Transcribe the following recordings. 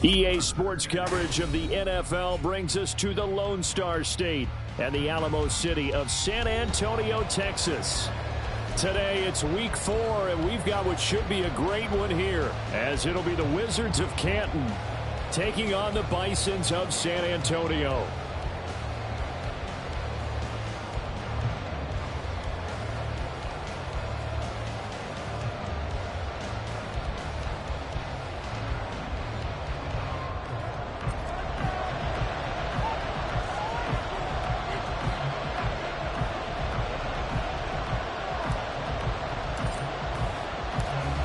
EA Sports coverage of the NFL brings us to the Lone Star State and the Alamo City of San Antonio, Texas. Today it's week 4, and we've got what should be a great one here, as it'll be the Wizards of Canton taking on the Bisons of San Antonio.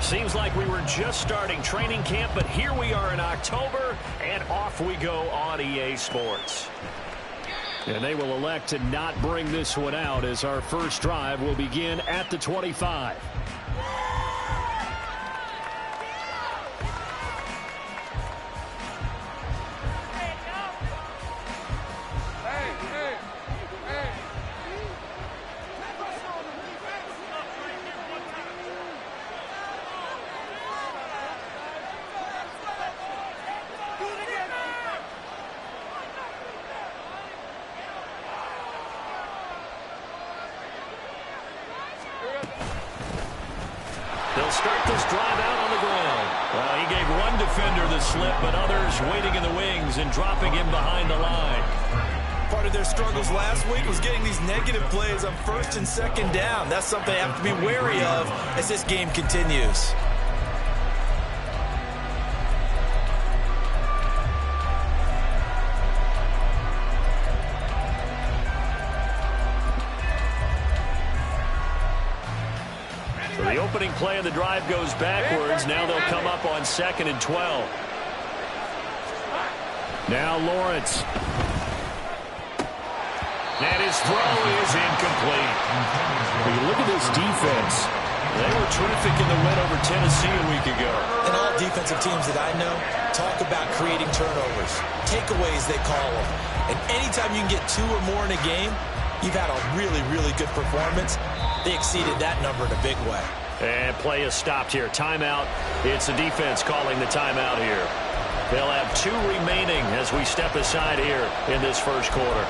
Seems like we were just starting training camp, but here we are in October, and off we go on EA Sports. And they will elect to not bring this one out, as our first drive will begin at the 25. They'll start this drive out on the ground. Well, he gave one defender the slip, but others waiting in the wings and dropping him behind the line. Part of their struggles last week was getting these negative plays on first and second down. That's something they have to be wary of as this game continues. The opening play of the drive goes backwards. Now they'll come up on 2nd and 12. Now Lawrence. And his throw is incomplete. When you look at this defense, they were terrific in the win over Tennessee a week ago. And all defensive teams that I know talk about creating turnovers. Takeaways, they call them. And anytime you can get 2 or more in a game, you've had a really, really good performance. They exceeded that number in a big way. And play is stopped here. Timeout. It's the defense calling the timeout here. They'll have 2 remaining as we step aside here in this first quarter.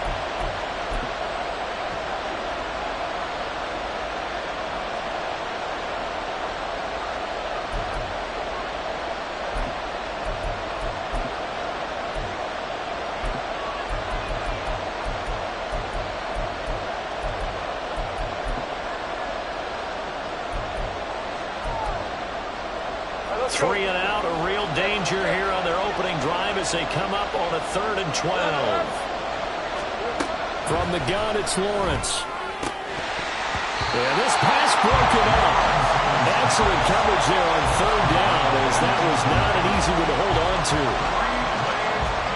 Three and out, a real danger here on their opening drive as they come up on a 3rd and 12. From the gun, it's Lawrence. And this pass broken up. Excellent coverage there on 3rd down, as that was not an easy one to hold on to.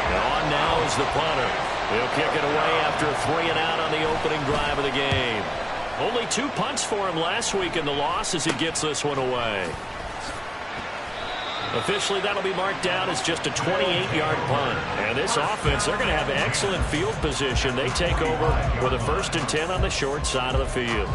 And on now is the punter. He'll kick it away after a 3 and out on the opening drive of the game. Only 2 punts for him last week in the loss as he gets this one away. Officially, that'll be marked down as just a 28-yard punt. And this offense, they're going to have excellent field position. They take over with a 1st and 10 on the short side of the field.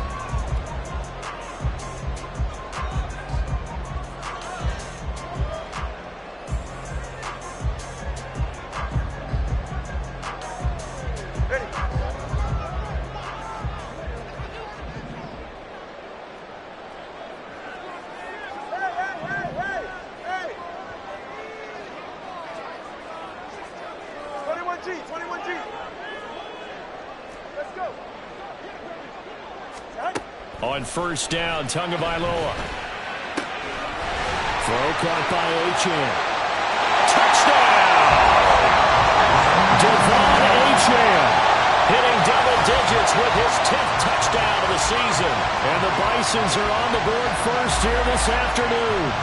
On 1st down, Tagovailoa. Throw caught by Achane. Touchdown! Devon Achane hitting double digits with his 10th touchdown of the season. And the Bisons are on the board first here this afternoon.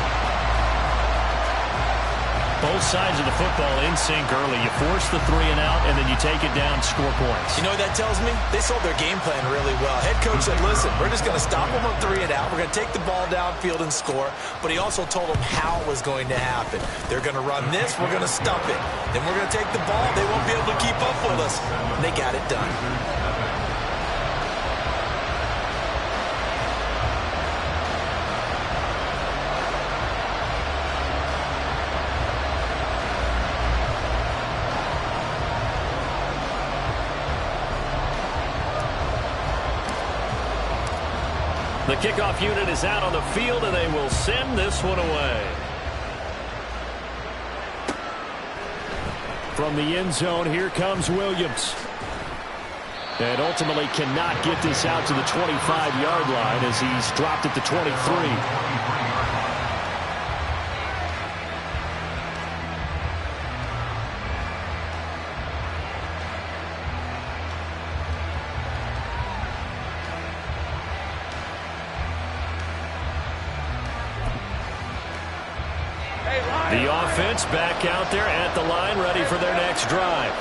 Both sides of the football in sync early. You force the 3 and out, and then you take it down, score points. You know what that tells me? They sold their game plan really well. Head coach said, listen, we're just going to stop them on 3 and out. We're going to take the ball downfield and score. But he also told them how it was going to happen. They're going to run this. We're going to stump it. Then we're going to take the ball. They won't be able to keep up with us. And they got it done. The kickoff unit is out on the field, and they will send this one away. From the end zone, here comes Williams. And ultimately cannot get this out to the 25-yard line as he's dropped at the 23. The offense back out there at the line, ready for their next drive.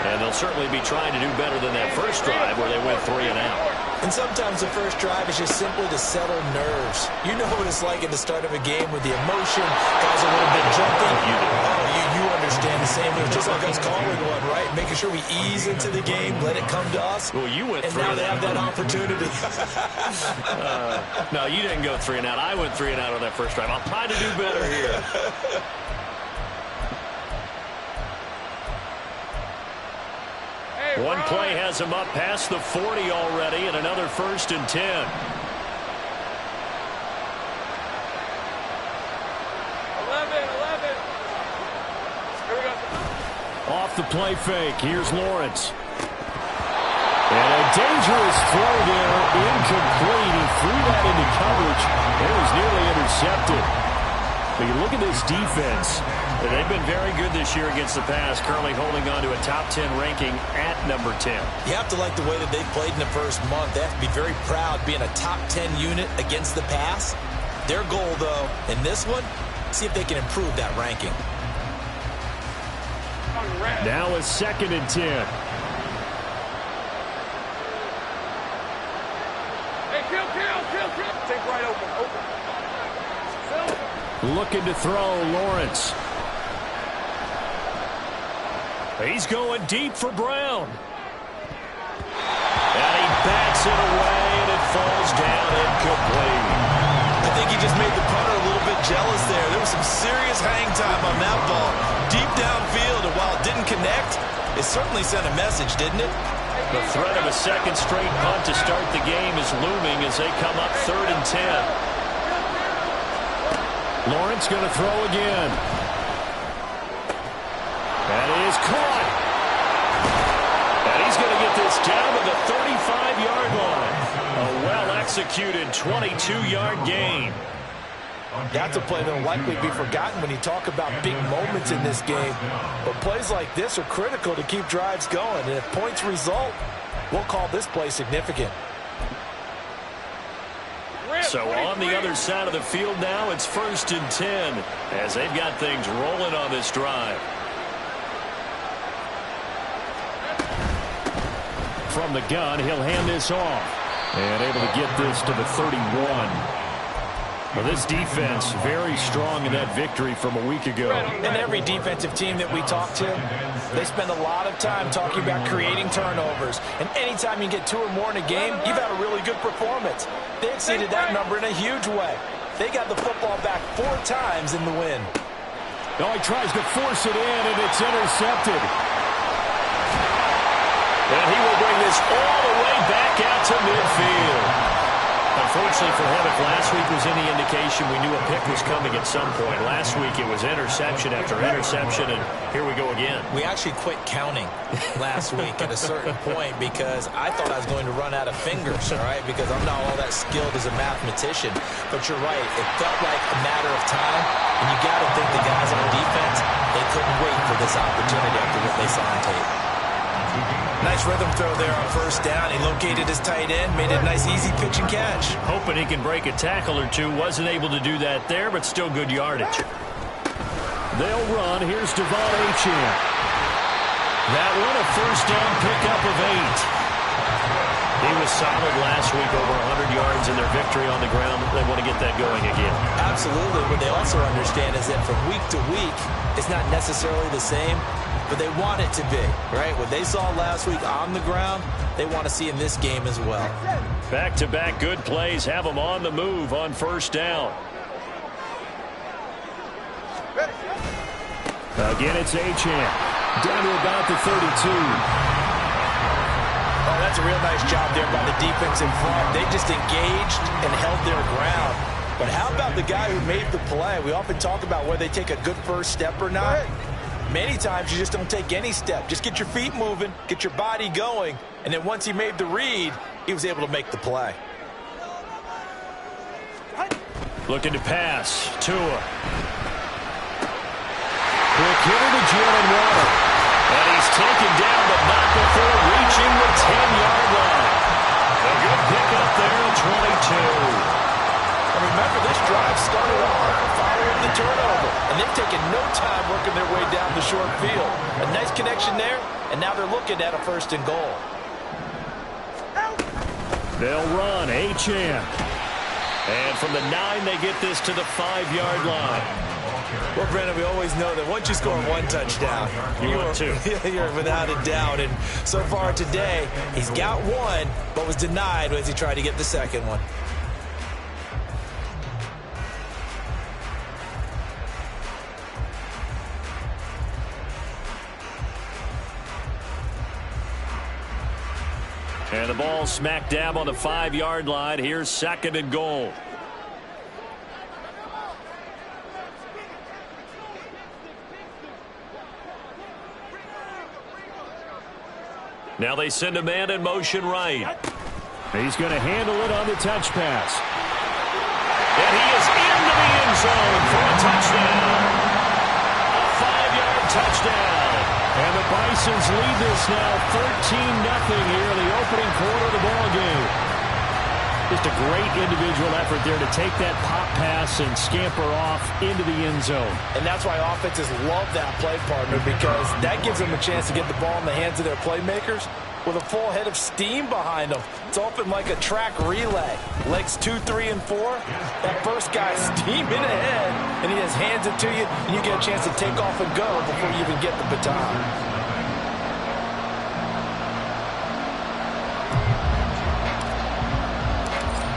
And they'll certainly be trying to do better than that first drive where they went 3 and out. And sometimes the first drive is just simply to settle nerves. You know what it's like at the start of a game with the emotion, guys a little bit jumpy. You understand the same. It's just like us calling one, right? Making sure we ease into the game, let it come to us. Well, you went 3 and now they have that opportunity. No, you didn't go 3 and out. I went 3 and out on that first drive. I'll try to do better here. One play has him up past the 40 already, and another 1st and 10. 11. Here we go. Off the play fake. Here's Lawrence. And a dangerous throw there. Incomplete. He threw that into coverage. It was nearly intercepted. But you look at this defense. They've been very good this year against the pass, currently holding on to a top 10 ranking at number 10. You have to like the way that they've played in the first month. They have to be very proud being a top 10 unit against the pass. Their goal, though, in this one, see if they can improve that ranking. Now a 2nd and 10. Hey, kill. Take right open. Looking to throw, Lawrence. He's going deep for Brown. And he backs it away, and it falls down incomplete. I think he just made the punter a little bit jealous there. There was some serious hang time on that ball. Deep downfield, and while it didn't connect, it certainly sent a message, didn't it? The threat of a second straight punt to start the game is looming as they come up 3rd and 10. Lawrence going to throw again. That is caught. And he's going to get this down to the 35-yard line. A well-executed 22-yard gain. That's a play that will likely be forgotten when you talk about big moments in this game. But plays like this are critical to keep drives going. And if points result, we'll call this play significant. So on the other side of the field now, it's 1st and 10 as they've got things rolling on this drive. From the gun, he'll hand this off. And able to get this to the 31. Well, this defense very strong in that victory from a week ago. And every defensive team that we talk to, they spend a lot of time talking about creating turnovers. And anytime you get 2 or more in a game, you've had a really good performance. They exceeded that number in a huge way. They got the football back 4 times in the win. Oh, he tries to force it in, and it's intercepted. And he will bring this all the way back out to midfield. Unfortunately for him, if last week was any indication, we knew a pick was coming at some point. Last week it was interception after interception, and here we go again. We actually quit counting last week at a certain point because I thought I was going to run out of fingers, all right, because I'm not all that skilled as a mathematician. But you're right, it felt like a matter of time, and you got to think the guys on defense, they couldn't wait for this opportunity after what they saw on tape. Nice rhythm throw there on 1st down. He located his tight end, made it a nice easy pitch and catch. Hoping he can break a tackle or two. Wasn't able to do that there, but still good yardage. They'll run. Here's Devon Achane. That one a 1st down pickup of 8. He was solid last week, over 100 yards in their victory on the ground. They want to get that going again. Absolutely. What they also understand is that from week to week, it's not necessarily the same, but they want it to be, right? What they saw last week on the ground, they want to see in this game as well. Back-to-back good plays have them on the move on 1st down. Again, it's Achane. Down to about the 32. Oh, That's a real nice job there by the defense in front. They just engaged and held their ground. But how about the guy who made the play? We often talk about whether they take a good first step or not. Many times you just don't take any step. Just get your feet moving, get your body going, and then once he made the read, he was able to make the play. Looking to pass. Tua. Quick hitter to Jalen Waddle. And he's taken down, but not before reaching the 10-yard line. A good pickup there at 22. And remember, this drive started off following the turnover, and they've taken no time working their way down the short field. A nice connection there, and now they're looking at a 1st and goal. They'll run. Achane. And from the 9, they get this to the 5-yard line. Well, Brandon, we always know that once you score one touchdown, you're without a doubt. And so far today, he's got one, but was denied as he tried to get the second one. And the ball smack dab on the 5-yard line. Here's 2nd and goal. Now they send a man in motion right. He's going to handle it on the touch pass. And he is into the end zone for a touchdown. A 5-yard touchdown. And the Bisons lead this now 13-0 here in the opening quarter of the ball game. Just a great individual effort there to take that pop pass and scamper off into the end zone. And that's why offenses love that play, partner, because that gives them a chance to get the ball in the hands of their playmakers with a full head of steam behind them. It's often like a track relay. Legs 2, 3, and 4. That first guy steaming ahead, and he just hands it to you, and you get a chance to take off and go before you even get the baton.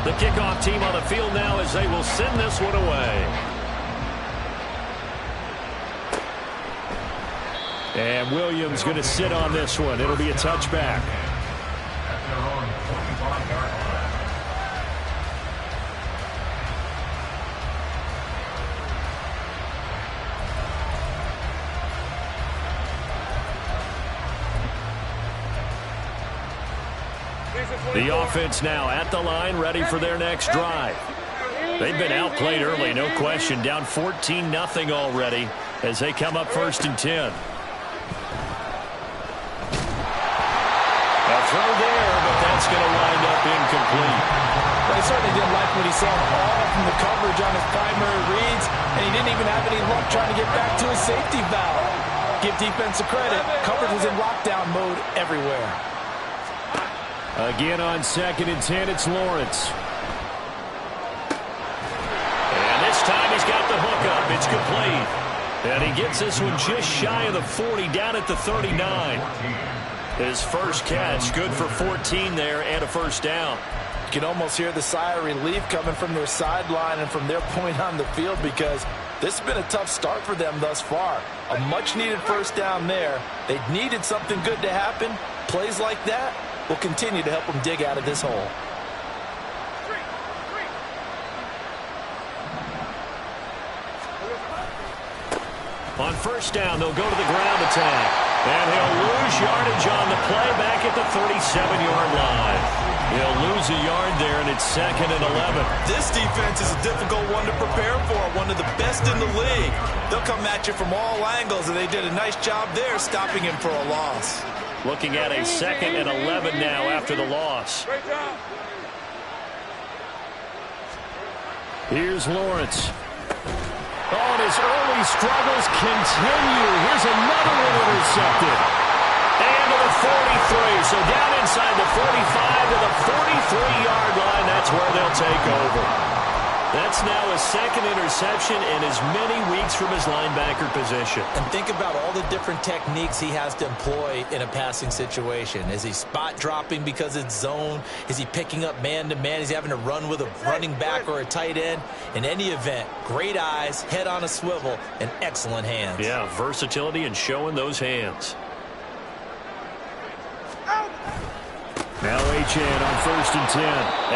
The kickoff team on the field now as they will send this one away. And Williams going to sit on this one. It'll be a touchback. The offense now at the line, ready for their next drive. They've been outplayed early, no question. Down 14-0 already as they come up 1st and 10. A throw there, but that's going to wind up incomplete. But he certainly didn't like what he saw all from the coverage on his primary reads, and he didn't even have any luck trying to get back to his safety valve. Give defense a credit. Coverage was in lockdown mode everywhere. Again on 2nd and 10, it's Lawrence. And this time he's got the hook up. It's complete. And he gets this one just shy of the 40, down at the 39. His first catch, good for 14 there and a 1st down. You can almost hear the sigh of relief coming from their sideline and from their point on the field, because this has been a tough start for them thus far. A much-needed 1st down there. They needed something good to happen. Plays like that will continue to help them dig out of this hole. On 1st down, they'll go to the ground attack. And he'll lose yardage on the play back at the 37-yard line. He'll lose a yard there, and it's 2nd and 11. This defense is a difficult one to prepare for, one of the best in the league. They'll come at you from all angles, and they did a nice job there stopping him for a loss. Looking at a 2nd and 11 now after the loss. Here's Lawrence. Oh, and his early struggles continue. Here's another one intercepted. And to the 43. So down inside the 45 to the 43-yard line. That's where they'll take over. That's now his 2nd interception in as many weeks from his linebacker position. And think about all the different techniques he has to employ in a passing situation. Is he spot dropping because it's zone? Is he picking up man-to-man? Is he having to run with a running back or a tight end? In any event, great eyes, head on a swivel, and excellent hands. Yeah, versatility and showing those hands. Now HN on 1st and 10.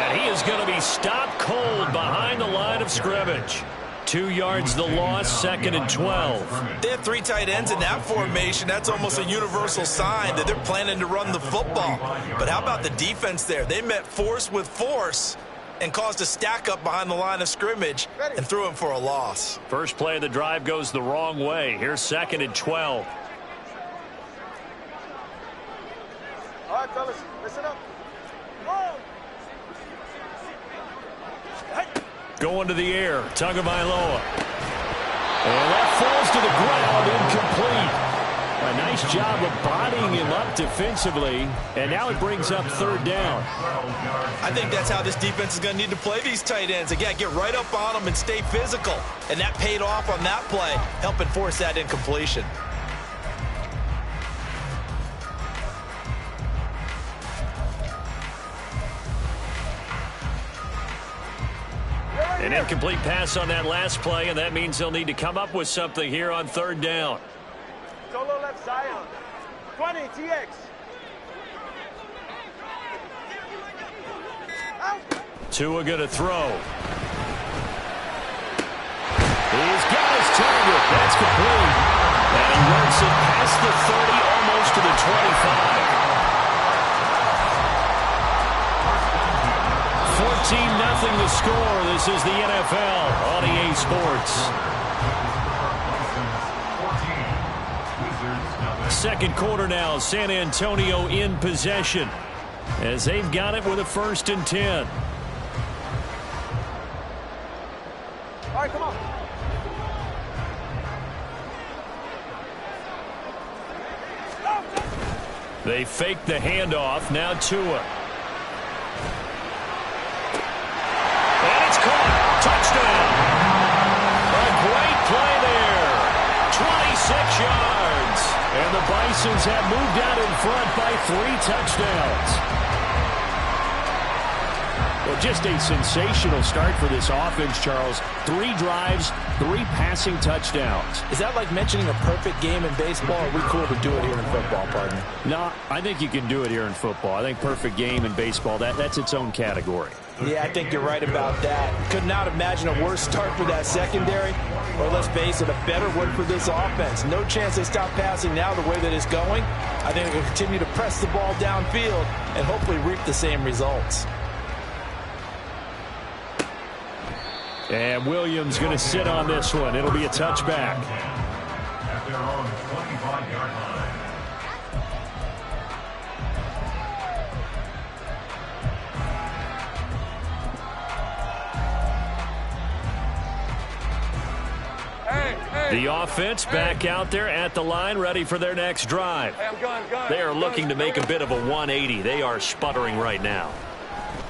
And he is going to be stopped cold behind the line of scrimmage. 2 yards the loss, 2nd and 12. They have 3 tight ends in that formation. That's almost a universal sign that they're planning to run the football. But how about the defense there? They met force with force and caused a stack up behind the line of scrimmage and threw him for a loss. First play of the drive goes the wrong way. Here's 2nd and 12. All right, fellas, listen up. Going to the air, Tagovailoa. And that falls to the ground, incomplete. A nice job of bodying him up defensively, and now it brings up 3rd down. I think that's how this defense is going to need to play these tight ends. Again, get right up on them and stay physical. And that paid off on that play, helping force that incompletion. An incomplete pass on that last play, and that means they'll need to come up with something here on 3rd down. Solo left side. 20, TX. Tua going to throw. He's got his target. That's complete. And he runs it past the 30, almost to the 25. 14-0 the score. This is the NFL on EA Sports. Second quarter now, San Antonio in possession as they've got it with a 1st and 10. All right, come on. They fake the handoff. Now Tua. And it's caught. Touchdown. A great play there. 26 yards. And the Bisons have moved out in front by 3 touchdowns. Well, just a sensational start for this offense, Charles. 3 drives, 3 passing touchdowns. Is that like mentioning a perfect game in baseball, or are we cool to do it here in football, partner? No, I think you can do it here in football. I think perfect game in baseball, that's its own category. Yeah, I think you're right about that. Could not imagine a worse start for that secondary, or let's face it, a better one for this offense. No chance they stop passing now the way that it's going. I think they'll continue to press the ball downfield and hopefully reap the same results. And Williams going to sit on this one. It'll be a touchback. At their own 25-yard line. The offense back out there at the line, ready for their next drive. They are looking to make a bit of a 180. They are sputtering right now.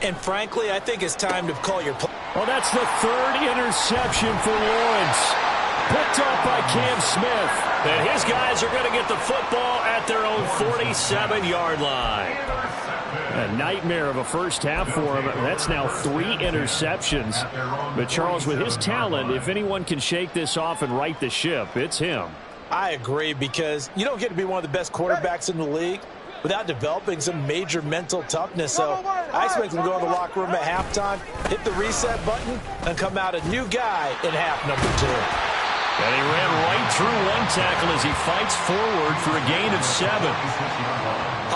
And frankly, I think it's time to call your play. Well, that's the 3rd interception for Lawrence. Picked up by Cam Smith. And his guys are going to get the football at their own 47-yard line. A nightmare of a first half for him. That's now 3 interceptions. But Charles, with his talent, if anyone can shake this off and right the ship, it's him. I agree, because you don't get to be one of the best quarterbacks in the league without developing some major mental toughness. So I expect him to go in the locker room at halftime, hit the reset button, and come out a new guy in half number 2. And he ran right through one tackle as he fights forward for a gain of 7.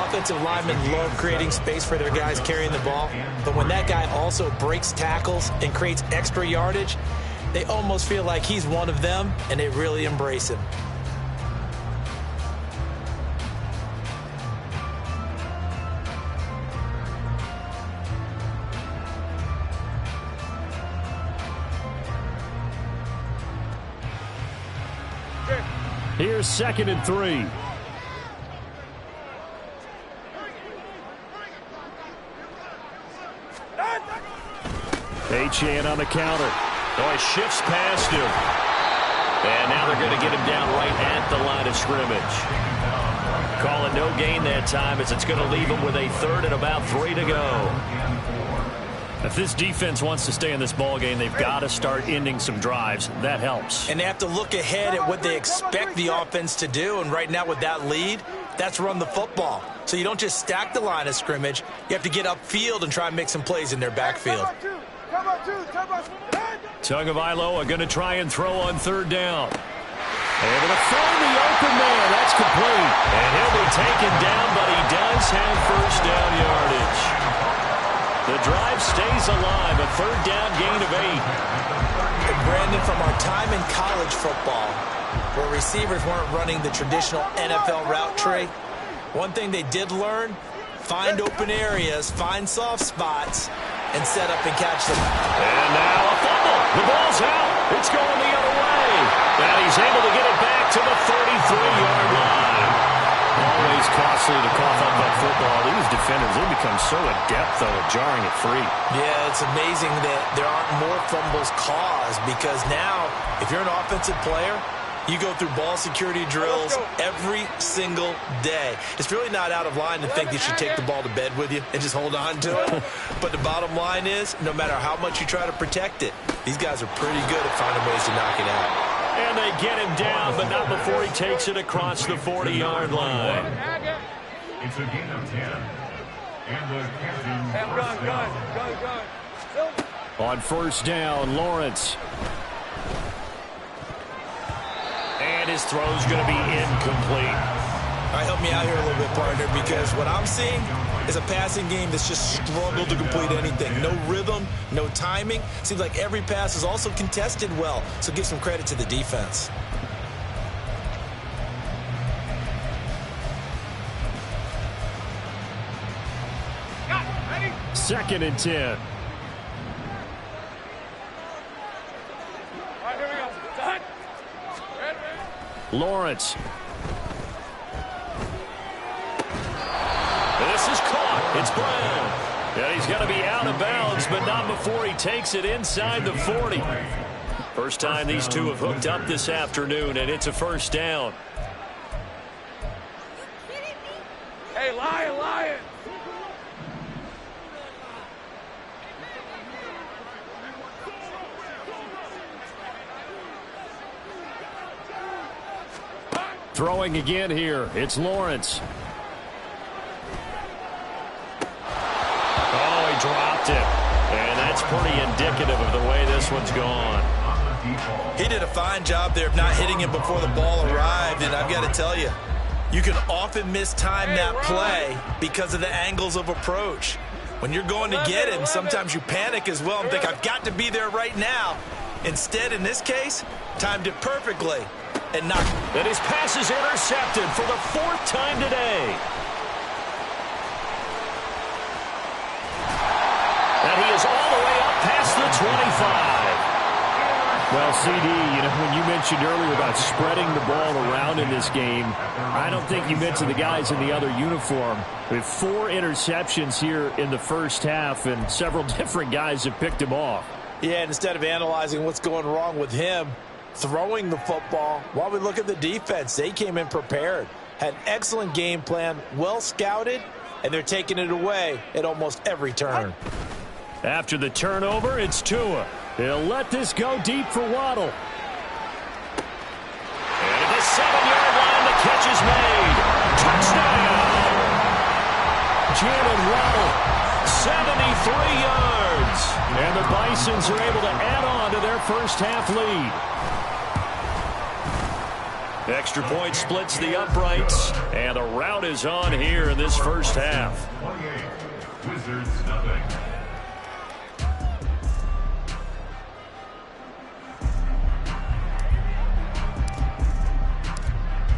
Offensive linemen love creating space for their guys carrying the ball, but when that guy also breaks tackles and creates extra yardage, they almost feel like he's one of them, and they really embrace him. Here's 2nd and 3. HN on the counter. Oh, he shifts past him. And now they're going to get him down right at the line of scrimmage. Call it no gain that time, as it's going to leave him with a 3rd and about 3 to go. If this defense wants to stay in this ball game, they've got to start ending some drives. That helps. And they have to look ahead at what they expect the offense to do. And right now with that lead, That's run the football. So you don't just stack the line of scrimmage. You have to get upfield and try and make some plays in their backfield. Tagovailoa are going to try and throw on third down. Able to find the open man. That's complete. And he'll be taken down, but he does have first down yardage. The drive stays alive. A third down gain of 8. And Brandon, from our time in college football, where receivers weren't running the traditional NFL route tree, one thing they did learn, find open areas, find soft spots, and set up and catch them. And now a fumble. The ball's out. It's going the other way. And he's able to get it back to the 33-yard line. Always costly to cough up that football. These defenders, they become so adept, though, at jarring it free. Yeah, it's amazing that there aren't more fumbles caused, because now, if you're an offensive player, you go through ball security drills every single day. It's really not out of line to think you should take the ball to bed with you and just hold on to it. But the bottom line is, no matter how much you try to protect it, these guys are pretty good at finding ways to knock it out. And they get him down, but not before he takes it across the 40-yard line. It's a gain of 10. And the captain first down. On first down, Lawrence. And his throw's going to be incomplete. All right, help me out here a little bit, partner, because what I'm seeing is a passing game that's just struggled to complete anything. No rhythm, no timing. Seems like every pass is also contested well, so give some credit to the defense. Second and 10. Lawrence. This is caught. It's Brown. And he's going to be out of bounds, but not before he takes it inside the 40. First time these two have hooked up this afternoon, and it's a first down. Hey, Lion, Lion. Throwing again here. It's Lawrence. Oh, he dropped it. And that's pretty indicative of the way this one's gone. He did a fine job there of not hitting him before the ball arrived, and I've got to tell you, you can often mistime that play because of the angles of approach. When you're going to get him, sometimes you panic as well and think, I've got to be there right now. Instead, in this case, timed it perfectly. And his pass is intercepted for the 4th time today. And he is all the way up past the 25. Well, CD, when you mentioned earlier about spreading the ball around in this game, I don't think you mentioned the guys in the other uniform. With 4 interceptions here in the first half, and several different guys have picked him off. Yeah, and instead of analyzing what's going wrong with him, throwing the football, while we look at the defense, they came in prepared, had an excellent game plan, well scouted, and they're taking it away at almost every turn. After the turnover, it's Tua. He'll let this go deep for Waddle. And at the 7-yard line, the catch is made. Touchdown! Jalen Waddle, 73 yards. And the Bisons are able to add on to their first half lead. Extra point splits the uprights, and the rout is on here in this first half. 28, Wizards nothing.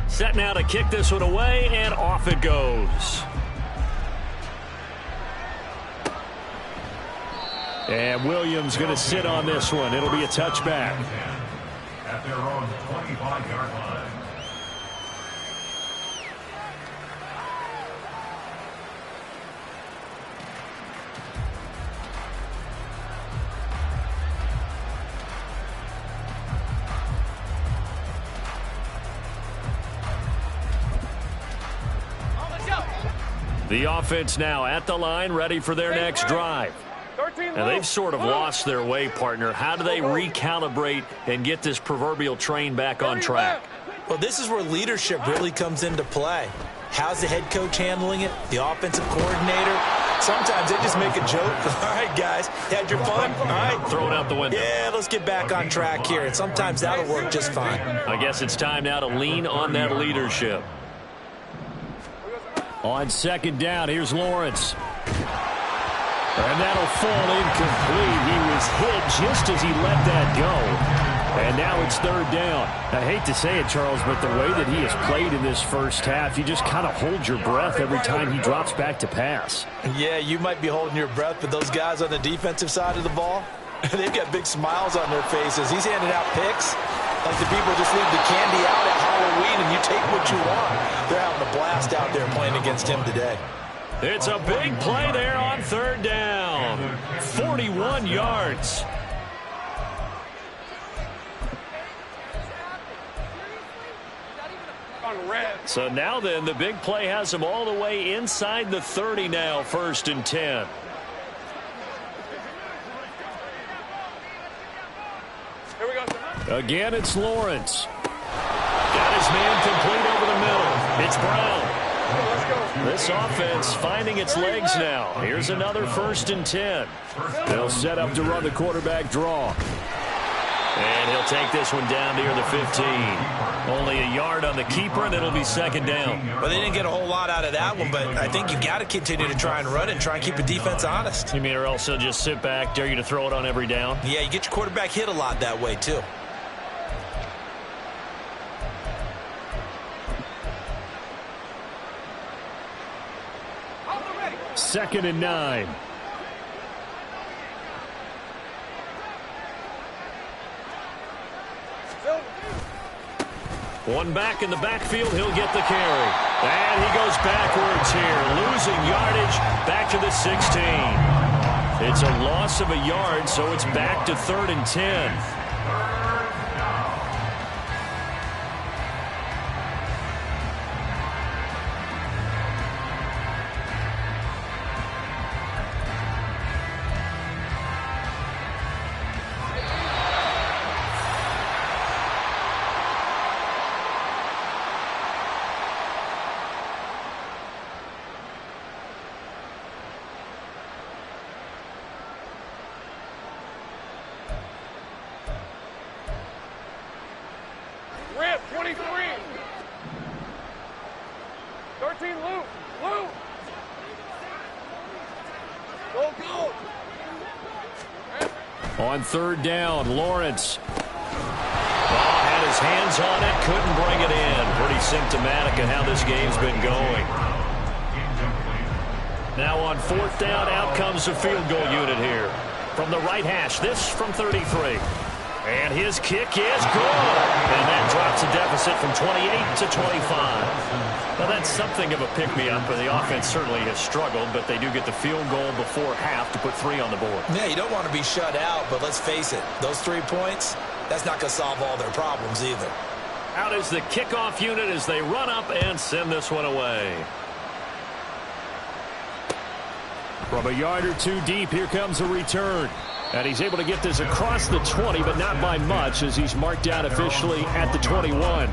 Set now to kick this one away, and off it goes. And Williams going to sit on this one. It'll be a touchback. At their own 25-yard line. The offense now at the line, ready for their next drive. And they've sort of lost their way, partner. How do they recalibrate and get this proverbial train back on track? Well, this is where leadership really comes into play. How's the head coach handling it? The offensive coordinator? Sometimes they just make a joke. All right, guys, had your fun? All right. Throw it out the window. Yeah, let's get back on track here. And sometimes that'll work just fine. I guess it's time now to lean on that leadership. On second down, here's Lawrence. And that'll fall incomplete. He was hit just as he let that go. And now it's third down. I hate to say it, Charles, but the way that he has played in this first half, you just kind of hold your breath every time he drops back to pass. Yeah, you might be holding your breath, but those guys on the defensive side of the ball, they've got big smiles on their faces. He's handing out picks like the people just leave the candy out at Halloween and you take what you want. They're having a blast out there playing against him today. It's a big play there on third down. 41 yards. So now then, the big play has them all the way inside the 30 now, 1st and 10. Here we go. Again, it's Lawrence. Got his man complete over the middle. It's Brown. This offense finding its legs now. Here's another 1st and 10. They'll set up to run the quarterback draw. And he'll take this one down near the 15. Only a yard on the keeper, and it'll be second down. Well, they didn't get a whole lot out of that one, but I think you got to continue to try and run it and try and keep the defense honest. You mean or else they'll just sit back, dare you to throw it on every down? Yeah, you get your quarterback hit a lot that way, too. Second and 9. One back in the backfield, he'll get the carry. And he goes backwards here, losing yardage back to the 16. It's a loss of a yard, so it's back to 3rd and 10. Rip, 23. 13, Luke. Luke. Go. On third down, Lawrence. Had his hands on it, couldn't bring it in. Pretty symptomatic of how this game's been going. Now on 4th down, out comes the field goal unit here. From the right hash, this from 33. And his kick is good. And that drops a deficit from 28 to 25. Now, that's something of a pick-me-up, but the offense certainly has struggled, but they do get the field goal before half to put 3 on the board. Yeah, you don't want to be shut out, but let's face it, those 3 points, that's not going to solve all their problems either. Out is the kickoff unit as they run up and send this one away. From a yard or 2 deep, here comes a return. And he's able to get this across the 20, but not by much as he's marked down officially at the 21.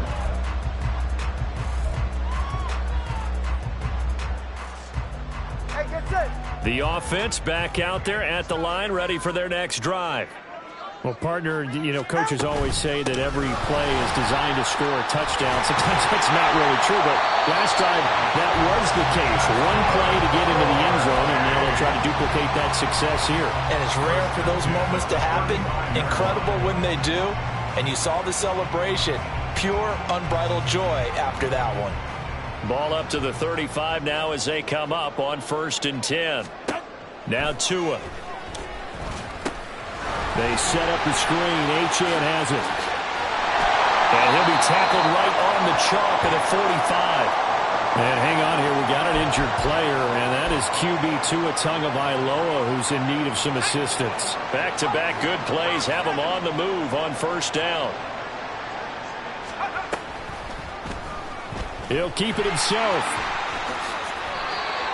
Hey, get set. The offense back out there at the line, ready for their next drive. Well, partner, you know, coaches always say that every play is designed to score a touchdown. Sometimes that's not really true, but last drive, that was the case. One play to get into the end zone, and now they'll try to duplicate that success here. And it's rare for those moments to happen. Incredible when they do. And you saw the celebration. Pure, unbridled joy after that one. Ball up to the 35 now as they come up on 1st and 10. Now Tua. They set up the screen. HN has it. And he'll be tackled right on the chalk at the 45. And hang on here. We got an injured player, and that is QB Tua Tagovailoa, who's in need of some assistance. Back-to-back good plays have him on the move on 1st down. He'll keep it himself.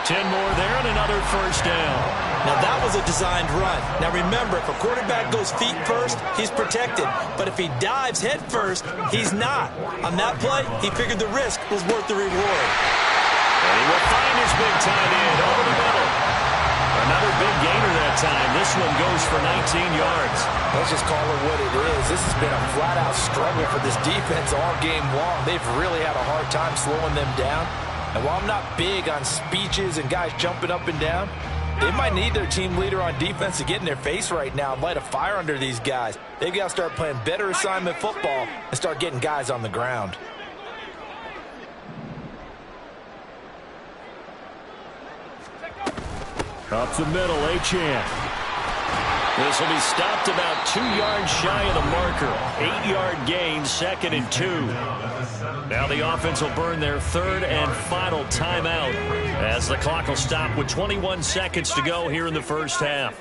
10 more there and another 1st down. Now, that was a designed run. Now, remember, if a quarterback goes feet first, he's protected. But if he dives head first, he's not. On that play, he figured the risk was worth the reward. And he will find his big tight end over the middle. Another big gainer that time. This one goes for 19 yards. Let's just call it what it is. This has been a flat-out struggle for this defense all game long. They've really had a hard time slowing them down. And while I'm not big on speeches and guys jumping up and down, they might need their team leader on defense to get in their face right now and light a fire under these guys. They've got to start playing better assignment football and start getting guys on the ground. Up the middle, Achane. This will be stopped about 2 yards shy of the marker. 8-yard gain, 2nd and 2. Now the offense will burn their 3rd and final timeout as the clock will stop with 21 seconds to go here in the first half.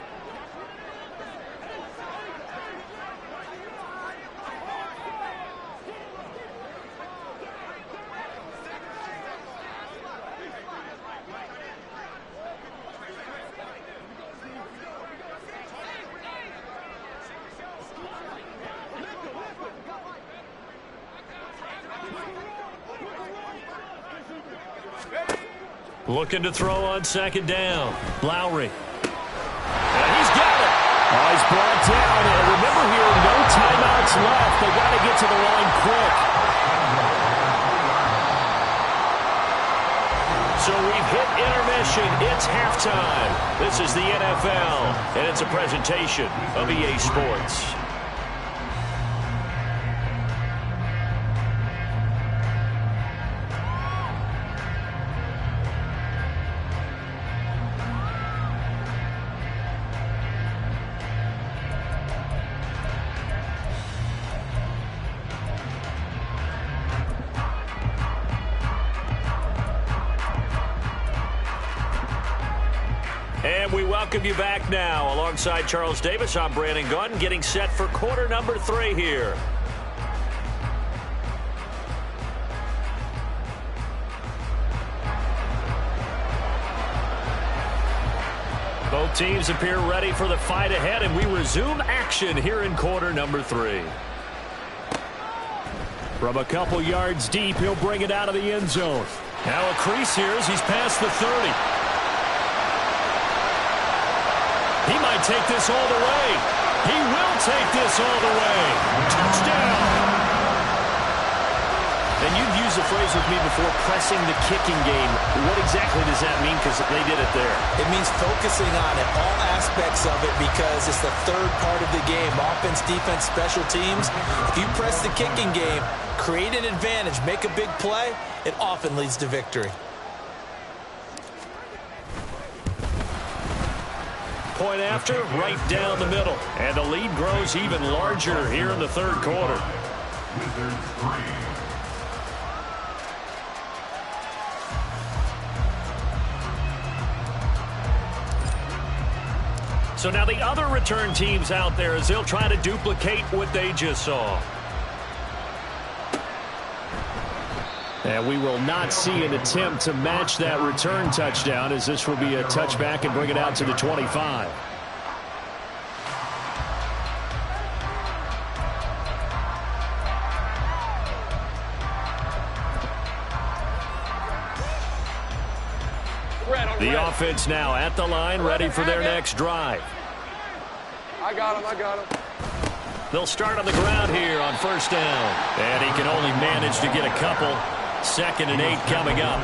Looking to throw on 2nd down. Lowry. And he's got it. Oh, he's brought down. And remember here, no timeouts left. They got to get to the line quick. So we've hit intermission. It's halftime. This is the NFL, and it's a presentation of EA Sports. And we welcome you back now. Alongside Charles Davis, I'm Brandon Gunn, getting set for quarter number 3 here. Both teams appear ready for the fight ahead, and we resume action here in quarter number 3. From a couple yards deep, he'll bring it out of the end zone. Now a crease here as he's past the 30. He might take this all the way. He will take this all the way. Touchdown! And you've used the phrase with me before, pressing the kicking game. What exactly does that mean? Because they did it there. It means focusing on it, all aspects of it, because it's the 3rd part of the game. Offense, defense, special teams. If you press the kicking game, create an advantage, make a big play, it often leads to victory. Point after, right down the middle. And the lead grows even larger here in the 3rd quarter. So now the other return teams out there as they'll try to duplicate what they just saw. And we will not see an attempt to match that return touchdown, as this will be a touchback and bring it out to the 25. The offense now at the line, ready for their next drive. I got him. They'll start on the ground here on 1st down. And he can only manage to get a couple. 2nd and 8 coming up.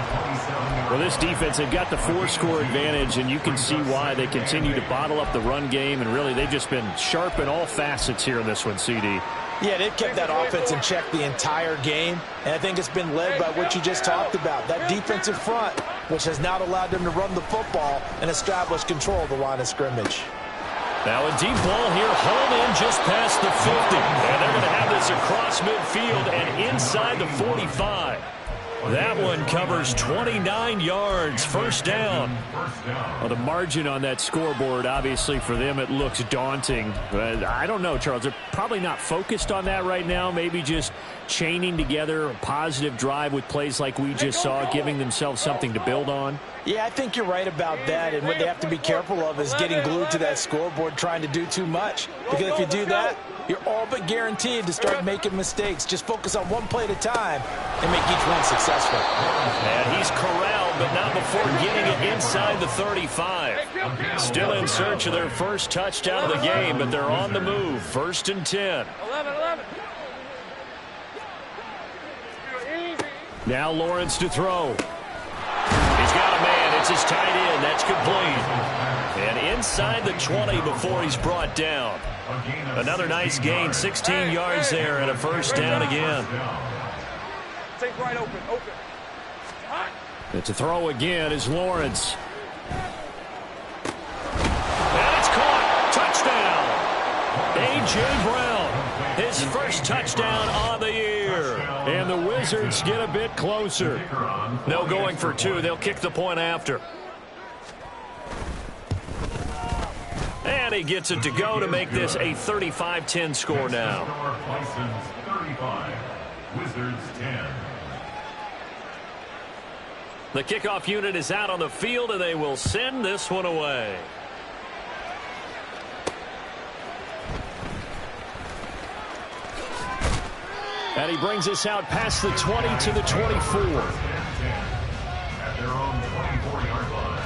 Well, this defense, they've got the 4-score advantage, and you can see why they continue to bottle up the run game, and really they've just been sharp in all facets here in this one, CD. Yeah, they've kept that offense in check the entire game, and I think it's been led by what you just talked about, that defensive front, which has not allowed them to run the football and establish control of the line of scrimmage. Now a deep ball here, hauled in just past the 50, and they're going to have this across midfield and inside the 45. That one covers 29 yards, 1st down. Well, the margin on that scoreboard, obviously for them, it looks daunting. But I don't know, Charles. They're probably not focused on that right now. Maybe just chaining together a positive drive with plays like we just saw, giving themselves something to build on. Yeah, I think you're right about that. And what they have to be careful of is getting glued to that scoreboard, trying to do too much. Because if you do that, you're all but guaranteed to start making mistakes. Just focus on one play at a time and make each one successful. And he's corralled but not before getting it inside the 35. Still in search of their first touchdown of the game, but they're on the move. 1st and 10. 11. Now Lawrence to throw. He's got a man. It's his tight end. That's complete. And inside the 20 before he's brought down. Another nice gain. 16 yards there and a first down again. Take right open. And to throw again is Lawrence. And it's caught. Touchdown. A.J. Brown. His first touchdown on the year. And the Wizards get a bit closer. No going for 2. They'll kick the point after. And he gets it to go to make this a 35-10 score now. Bison's 35, Wizards 10. The kickoff unit is out on the field, and they will send this one away. And he brings us out past the 20 to the 24. At their own 24-yard line.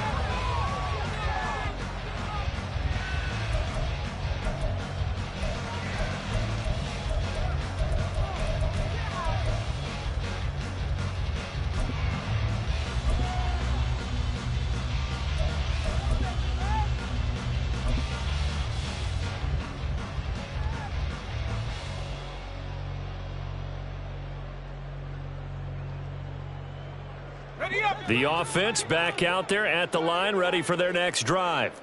The offense back out there at the line, ready for their next drive.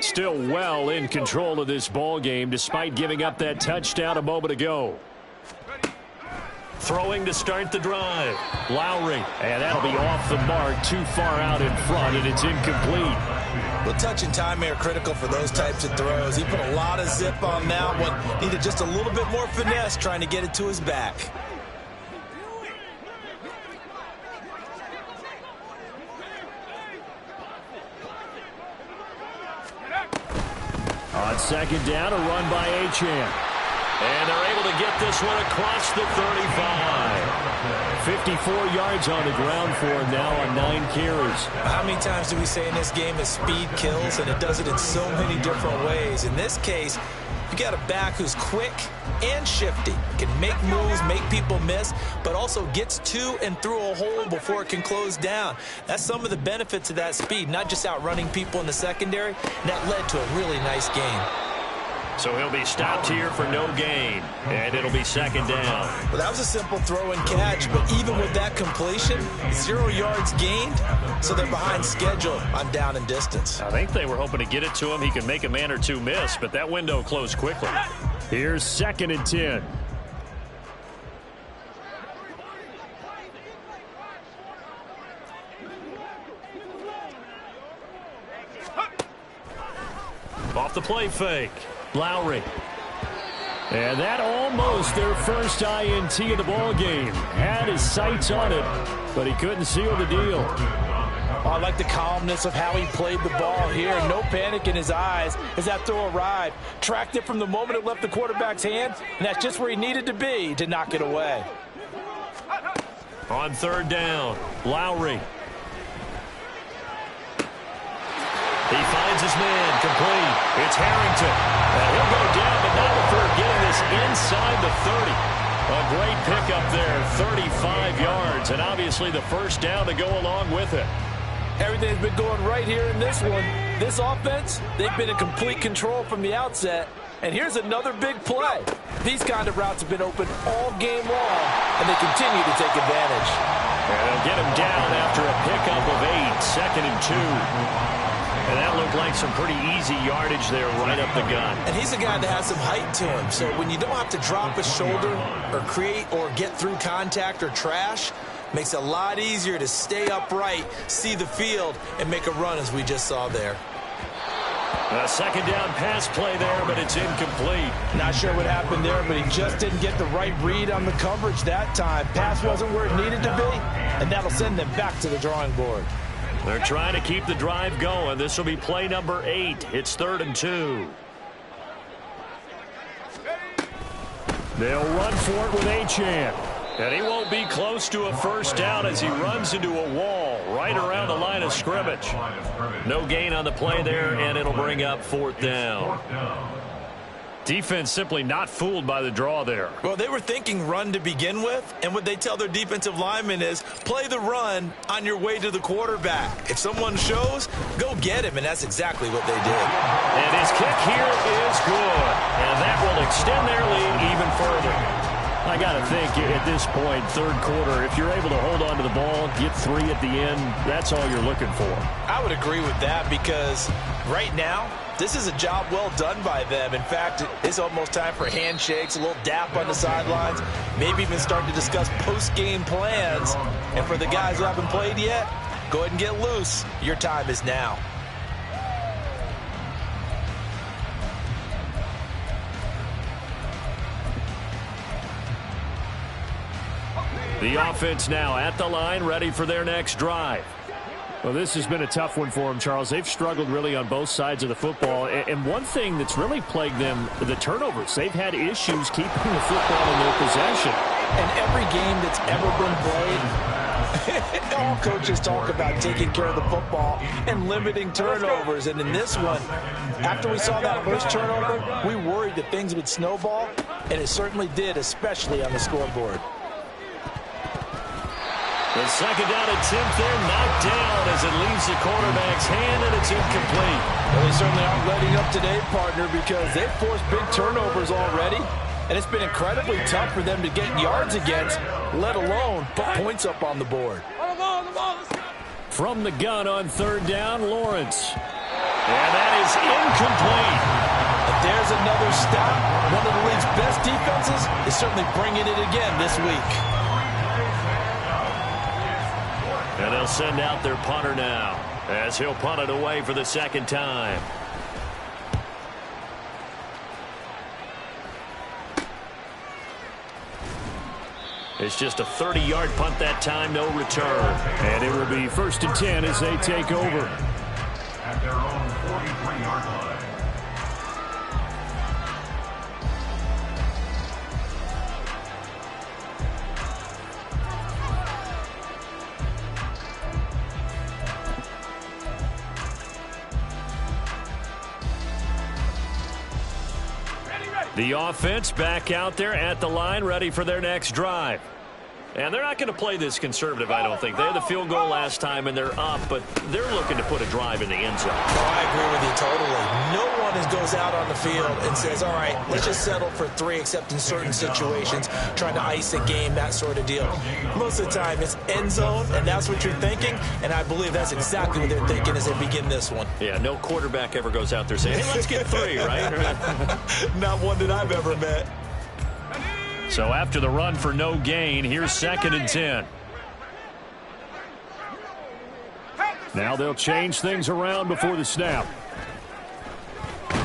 Still well in control of this ball game, despite giving up that touchdown a moment ago. Throwing to start the drive. Lowry, and that'll be off the mark, too far out in front, and it's incomplete. Well, touch and timing are critical for those types of throws. He put a lot of zip on that one. Needed just a little bit more finesse trying to get it to his back. On 2nd down, a run by Achane. And they're able to get this one across the 35. 54 yards on the ground for him now on 9 carries. How many times do we say in this game that speed kills, and it does it in so many different ways? In this case, you got a back who's quick and shifty, can make moves, make people miss, but also gets to and through a hole before it can close down. That's some of the benefits of that speed, not just outrunning people in the secondary. And that led to a really nice game. So he'll be stopped here for no gain, and it'll be 2nd down. Well, that was a simple throw and catch, but even with that completion, 0 yards gained, so they're behind schedule on down and distance. I think they were hoping to get it to him. He could make a man or two miss, but that window closed quickly. Here's 2nd and 10. Off the play fake. Lowry. And that almost their first INT of the ball game. Had his sights on it, but he couldn't seal the deal. I like the calmness of how he played the ball here. No panic in his eyes as that throw arrived. Tracked it from the moment it left the quarterback's hand, and that's just where he needed to be to knock it away. On 3rd down, Lowry. He finds his man, complete. It's Harrington. And he'll go down, but not before getting this inside the 30. A great pickup there, 35 yards, and obviously the first down to go along with it. Everything's been going right here in this one. This offense, they've been in complete control from the outset. And here's another big play. These kind of routes have been open all game long, and they continue to take advantage. And they'll get him down after a pickup of 8, 2nd and 2. And that looked like some pretty easy yardage there right up the gun. And he's a guy that has some height to him, so when you don't have to drop a shoulder or create or get through contact or trash, makes it a lot easier to stay upright, see the field, and make a run as we just saw there. A 2nd down pass play there, but it's incomplete. Not sure what happened there, but he just didn't get the right read on the coverage that time. Pass wasn't where it needed to be, and that'll send them back to the drawing board. They're trying to keep the drive going. This will be play number 8. It's 3rd and 2. They'll run for it with Achane. And he won't be close to a first down as he runs into a wall right around the line of scrimmage. No gain on the play there, and it'll bring up 4th down. Defense simply not fooled by the draw there. Well, they were thinking run to begin with, and what they tell their defensive linemen is play the run on your way to the quarterback. If someone shows, go get him, and that's exactly what they did. And his kick here is good, and that will extend their lead even further. I got to think at this point, 3rd quarter, if you're able to hold on to the ball, get 3 at the end, that's all you're looking for. I would agree with that because right now, this is a job well done by them. In fact, it's almost time for handshakes, a little dap on the sidelines, maybe even start to discuss post-game plans. And for the guys who haven't played yet, go ahead and get loose. Your time is now. The offense now at the line, ready for their next drive. Well, this has been a tough one for them, Charles. They've struggled really on both sides of the football. And one thing that's really plagued them, the turnovers. They've had issues keeping the football in their possession. And every game that's ever been played, all coaches talk about taking care of the football and limiting turnovers. And in this one, after we saw that first turnover, we worried that things would snowball, and it certainly did, especially on the scoreboard. The 2nd down attempt there knocked down as it leaves the quarterback's hand, and it's incomplete. Well, they certainly aren't letting up today, partner, because they've forced big turnovers already, and it's been incredibly tough for them to get yards against, let alone put points up on the board. From the gun on 3rd down, Lawrence. And that is incomplete. And there's another stop. One of the league's best defenses is certainly bringing it again this week. And they'll send out their punter now as he'll punt it away for the 2nd time. It's just a 30-yard punt that time, no return. And it will be 1st and 10 as they take over. At their own 43-yard line. The offense back out there at the line, ready for their next drive. And they're not going to play this conservative, I don't think. They had the field goal last time, and they're up, but they're looking to put a drive in the end zone. Oh, I agree with you totally. No one goes out on the field and says, all right, let's just settle for 3, except in certain situations, trying to ice a game, that sort of deal. Most of the time, it's end zone, and that's what you're thinking, and I believe that's exactly what they're thinking as they begin this one. Yeah, no quarterback ever goes out there saying, hey, let's get 3, right? Not one that I've ever met. So after the run for no gain, here's 2nd and 10. Now they'll change things around before the snap. They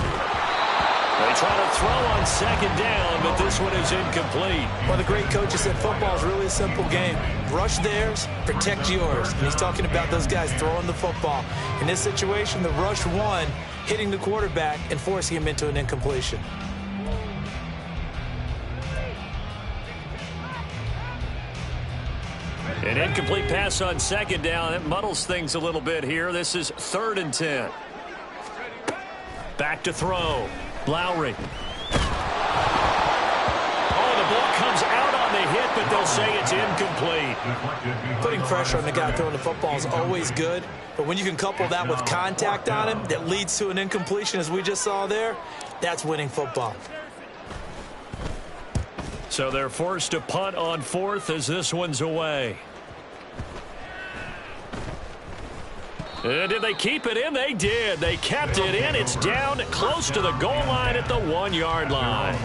try to throw on 2nd down, but this one is incomplete. Well, the great coach has said football is really a simple game. Rush theirs, protect yours. And he's talking about those guys throwing the football. In this situation, the rush won, hitting the quarterback and forcing him into an incompletion. An incomplete pass on 2nd down. That muddles things a little bit here. This is 3rd and 10. Back to throw. Lowry. Oh, the ball comes out on the hit, but they'll say it's incomplete. Putting pressure on the guy throwing the football is always good, but when you can couple that with contact on him that leads to an incompletion, as we just saw there, that's winning football. So they're forced to punt on 4th as this one's away. Did they keep it in? They did. They kept it in. It's down close to the goal line at the 1-yard line.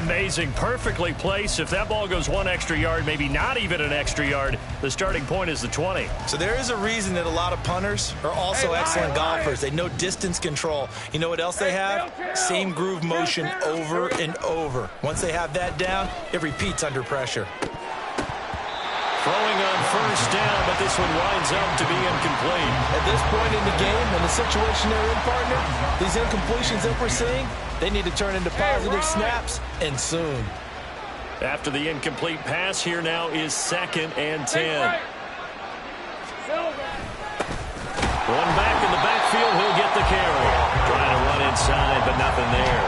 Amazing. Perfectly placed. If that ball goes 1 extra yard, maybe not even an extra yard, the starting point is the 20. So there is a reason that a lot of punters are also excellent golfers. They know distance control. You know what else they have? Same groove motion over and over. Once they have that down, it repeats under pressure. Throwing on 1st down, but this one winds up to be incomplete. At this point in the game, in the situation they're in, partner, these incompletions that we're seeing, they need to turn into positive snaps, and soon. After the incomplete pass, here now is 2nd and 10. One back in the backfield, he'll get the carry. Trying to run inside, but nothing there.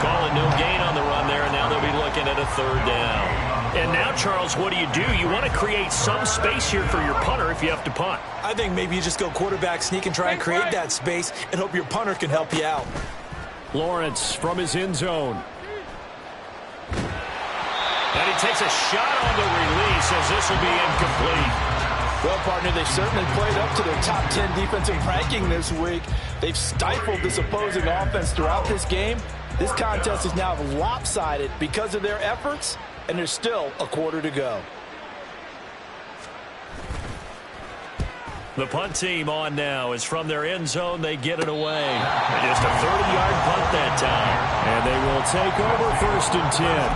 Calling no gain on the run there, and now they'll be looking at a 3rd down. And now, Charles, what do? You want to create some space here for your punter if you have to punt. I think maybe you just go quarterback sneak and try and create that space and hope your punter can help you out. Lawrence from his end zone. And he takes a shot on the release as this will be incomplete. Well, partner, they've certainly played up to their top 10 defensive ranking this week. They've stifled this opposing offense throughout this game. This contest is now lopsided because of their efforts, and there's still a quarter to go. The punt team on now is from their end zone. They get it away. Just a 30-yard punt that time. And they will take over 1st and 10.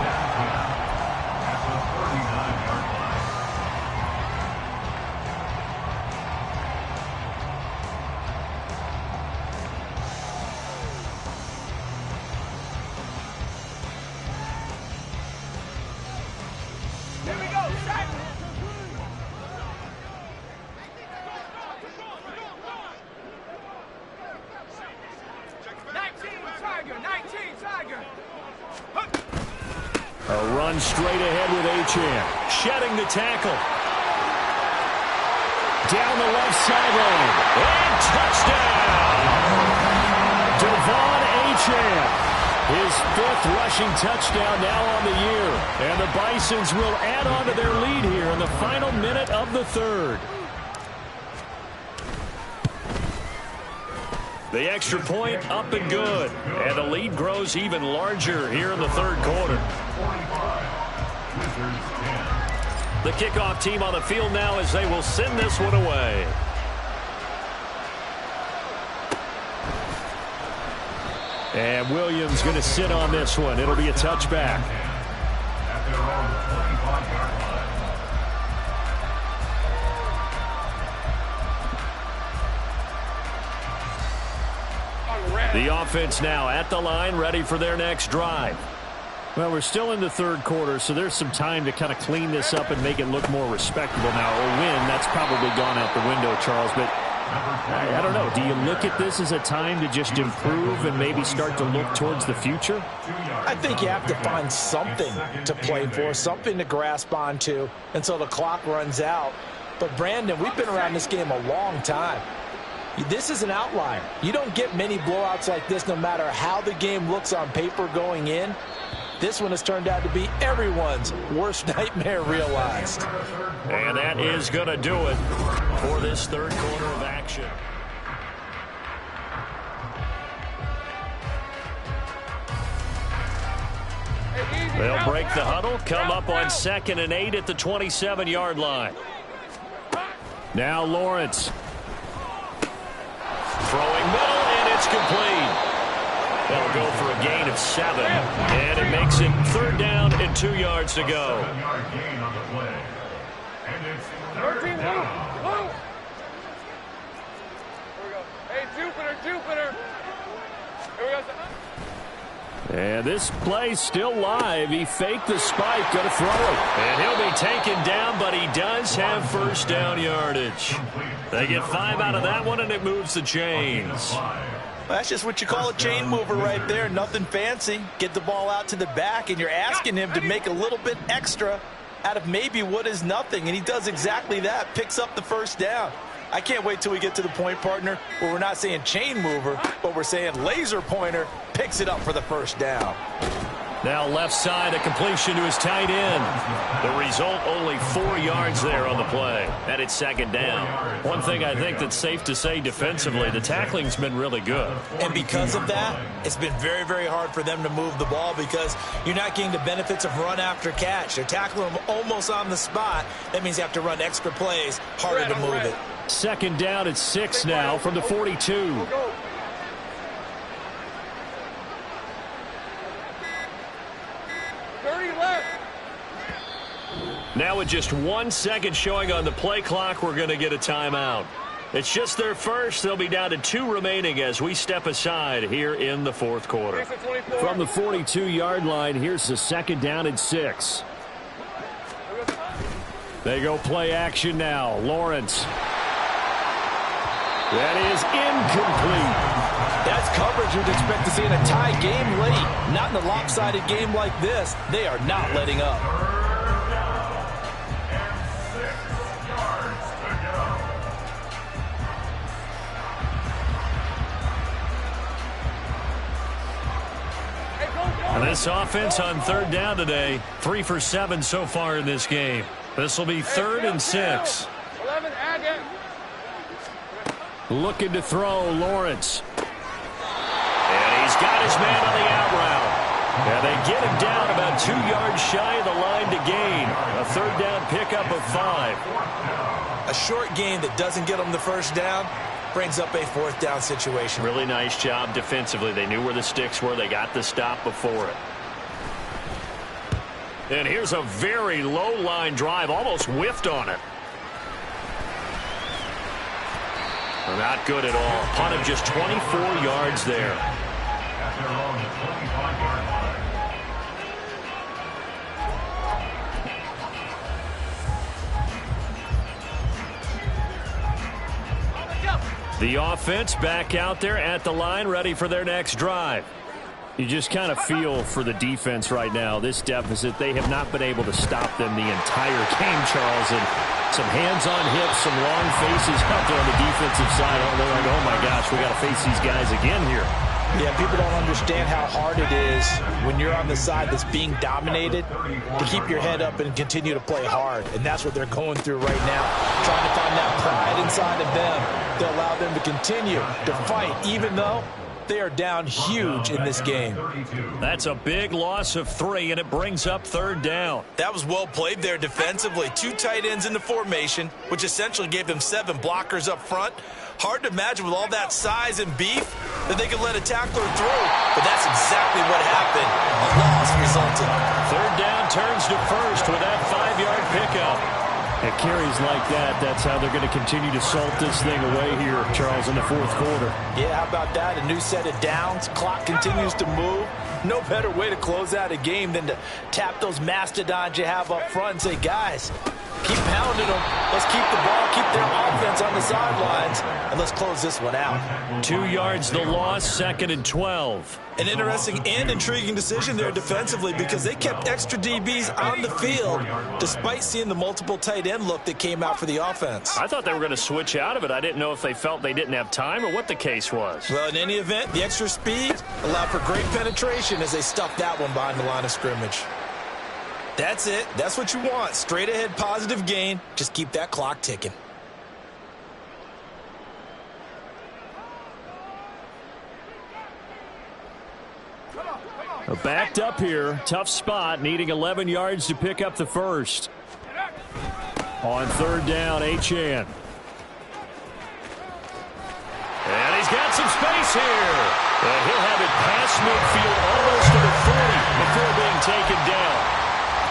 A run straight ahead with Achane. Shedding the tackle. Down the left sideline. And touchdown! Devon Achane. His 5th rushing touchdown now on the year. And the Bisons will add on to their lead here in the final minute of the 3rd. The extra point up and good. And the lead grows even larger here in the 3rd quarter. The kickoff team on the field now as they will send this one away. And Williams going to sit on this one. It'll be a touchback. The offense now at the line, ready for their next drive. Well, we're still in the 3rd quarter, so there's some time to kind of clean this up and make it look more respectable. Now, a win, that's probably gone out the window, Charles, but I don't know. Do you look at this as a time to just improve and maybe start to look towards the future? I think you have to find something to play for, something to grasp onto until the clock runs out. But, Brandon, we've been around this game a long time. This is an outlier. You don't get many blowouts like this no matter how the game looks on paper going in. This one has turned out to be everyone's worst nightmare realized. And that is going to do it for this 3rd quarter of action. They'll break the huddle, come up on 2nd and 8 at the 27-yard line. Now Lawrence. Throwing middle, and it's complete. They'll go for a gain of 7, and it makes it 3rd down and 2 yards to go. 7-yard gain on the play. And it's 3rd down. Here we go. Hey, Jupiter. Here we go. And this play's still live. He faked the spike, going to throw it. And he'll be taken down, but he does have 1st down yardage. They get 5 out of that one, and it moves the chains. That's just what you call a chain mover right there. Nothing fancy. Get the ball out to the back, and you're asking him to make a little bit extra out of maybe what is nothing, and he does exactly that. Picks up the 1st down. I can't wait till we get to the point, partner, where we're not saying chain mover, but we're saying laser pointer picks it up for the 1st down. Now left side, a completion to his tight end. The result, only 4 yards there on the play. And it's 2nd down. One thing I think that's safe to say defensively, the tackling's been really good. And because of that, it's been very, very hard for them to move the ball because you're not getting the benefits of run after catch. They're tackling them almost on the spot. That means you have to run extra plays, harder to move it. 2nd down at 6 now from the 42. Now with just 1 second showing on the play clock, we're going to get a timeout. It's just their first. They'll be down to 2 remaining as we step aside here in the fourth quarter. From the 42-yard line, here's the second down and 6. They go play action now. Lawrence. That is incomplete. That's coverage you'd expect to see in a tie game late. Not in a lopsided game like this. They are not letting up. This offense on third down today, 3 for 7 so far in this game. This will be 3rd and 6. Looking to throw, Lawrence. And he's got his man on the out route. And they get him down about 2 yards shy of the line to gain. A third down pickup of 5. A short gain that doesn't get them the first down brings up a 4th down situation. Really nice job defensively. They knew where the sticks were. They got the stop before it. And here's a very low line drive. Almost whiffed on it. Not good at all. Punt of just 24 yards there. The offense back out there at the line, ready for their next drive. You just kind of feel for the defense right now. This deficit, they have not been able to stop them the entire game, Charles. And some hands on hips, some long faces out there on the defensive side. They're like, oh my gosh, we got to face these guys again here. Yeah, people don't understand how hard it is when you're on the side that's being dominated to keep your head up and continue to play hard. And that's what they're going through right now, trying to find that pride inside of them to allow them to continue to fight, even though they are down huge in this game. That's a big loss of 3, and it brings up 3rd down. That was well played there defensively. 2 tight ends in the formation, which essentially gave them 7 blockers up front. Hard to imagine with all that size and beef that they could let a tackler through. But that's exactly what happened. A loss resulted. 3rd down turns to 1st with that 5-yard pickup. It carries like that. That's how they're going to continue to salt this thing away here, Charles, in the fourth quarter. Yeah, how about that? A new set of downs. Clock continues to move. No better way to close out a game than to tap those mastodons you have up front and say, guys, keep pounding them. Let's keep the ball, keep their offense on the sidelines, and let's close this one out. 2 yards the loss, 2nd and 12. An interesting and intriguing decision there defensively because they kept extra DBs on the field despite seeing the multiple tight end look that came out for the offense. I thought they were going to switch out of it. I didn't know if they felt they didn't have time or what the case was. Well, in any event, the extra speed allowed for great penetration as they stuffed that one behind the line of scrimmage. That's it. That's what you want. Straight ahead positive gain. Just keep that clock ticking. Backed up here. Tough spot. Needing 11 yards to pick up the first. On 3rd down, HN. And he's got some space here. And he'll have it past midfield almost to the 40 before being taken down.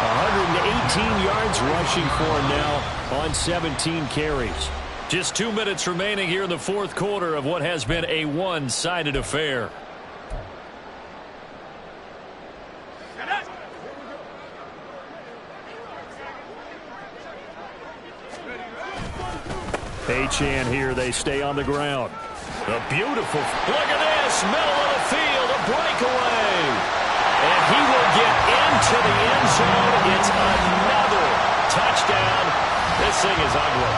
118 yards rushing for him now on 17 carries. Just 2 minutes remaining here in the fourth quarter of what has been a one-sided affair. HN here, they stay on the ground. A beautiful, look at this, middle of the field, a breakaway. And he will get into the end zone. It's another touchdown. This thing is ugly.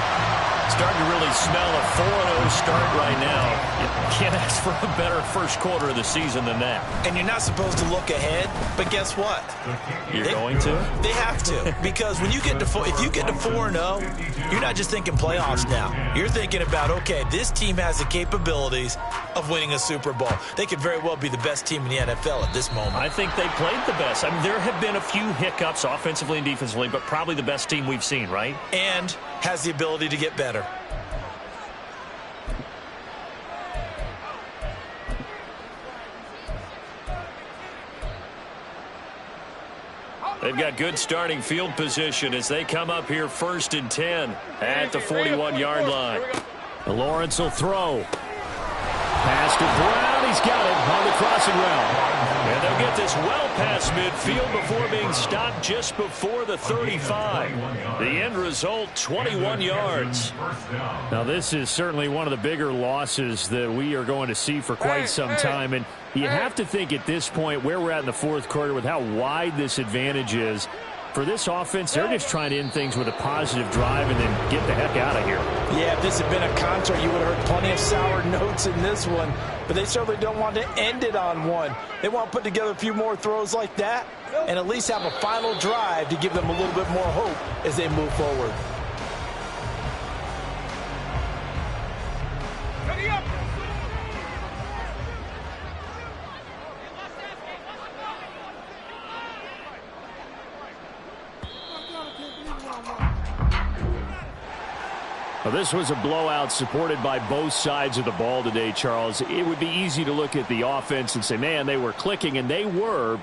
Starting to really smell a 4-0 start right now. You can't ask for a better first quarter of the season than that. And you're not supposed to look ahead, but guess what? You're going to? They have to, because when you get to if you get to 4-0, you're not just thinking playoffs now. You're thinking about, okay, this team has the capabilities of winning a Super Bowl. They could very well be the best team in the NFL at this moment. I think they played the best. I mean, there have been a few hiccups offensively and defensively, but probably the best team we've seen, right? And has the ability to get better. They've got good starting field position as they come up here 1st and 10 at the 41-yard line. And Lawrence will throw. Pass to Brown. He's got it on the crossing route. And they'll get this well past midfield before being stopped just before the 35. The end result, 21 yards. Now, this is certainly one of the bigger losses that we are going to see for quite some time. And you have to think at this point where we're at in the fourth quarter with how wide this advantage is. For this offense, they're just trying to end things with a positive drive and then get the heck out of here. Yeah, if this had been a contract, you would have heard plenty of sour notes in this one. But they certainly don't want to end it on one. They want to put together a few more throws like that and at least have a final drive to give them a little bit more hope as they move forward. Well, this was a blowout supported by both sides of the ball today, Charles. It would be easy to look at the offense and say, man, they were clicking, and they were.